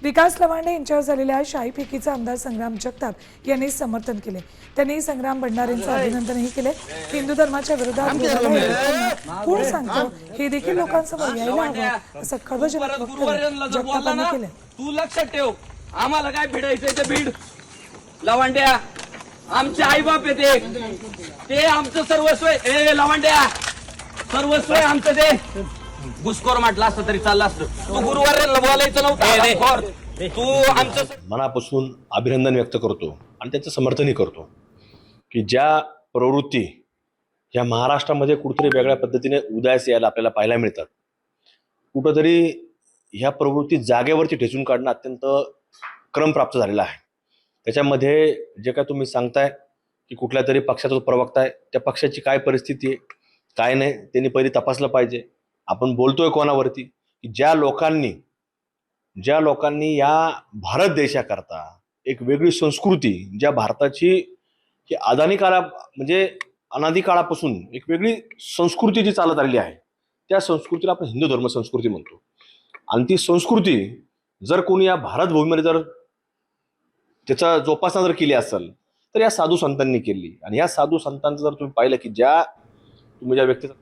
विकास लवांडे यांच्यावर झालेल्या शाही फेकीचं आमदार संग्राम जगताप यांनी समर्थन केले. त्यांनी संग्राम भंडारेंचं अभिनंदनही केले. हिंदू धर्माच्या विरोधात बोलायला येताना कोण सांगतो हे देखील लोकांसमोर यायला हवं असं खळबळजनक वक्तव्य जगतापांनी केलं. तू लक्षात ठेव, आम्हाला काय भिडायचंय ते भीड. लवांड्या आमचे आई बाप येते, ते आमचं सर्वस्व आहे. ए लवांड्या, सर्वस्व आहे आमचं. ते घुसखोर म्हटलं असतं तरी चाललं असतं. तू गुरुवार बोलायचं नव्हतं. तू आमचं मनापासून अभिनंदन व्यक्त करतो आणि त्याचं समर्थनही करतो की ज्या प्रवृत्ती या महाराष्ट्रामध्ये कुठेतरी वेगळ्या पद्धतीने उदयास यायला आपल्याला पाहायला मिळतात, कुठंतरी ह्या प्रवृत्ती जागेवरती ठेचून काढणं अत्यंत क्रमप्राप्त झालेला आहे. त्याच्यामध्ये जे काय तुम्ही सांगताय की कुठल्या तरी पक्षाचा जो प्रवक्ता आहे त्या पक्षाची काय परिस्थिती आहे काय नाही त्यांनी पहिली तपासलं पाहिजे. आपण बोलतोय कोणावरती की ज्या लोकांनी या भारत देशाकरता एक वेगळी संस्कृती, ज्या भारताची ही अनादी काळापासून एक वेगळी संस्कृती जी चालत आलेली आहे त्या संस्कृतीला आपण हिंदू धर्म संस्कृती म्हणतो. आणि ती संस्कृती जर कोणी या भारतभूमीमध्ये जर त्याचा जोपासना जर केली असेल तर या साधू संतांनी केली. आणि या साधू संतांचं जर तुम्ही पाहिलं की तुम्ही ज्या व्यक्तीचा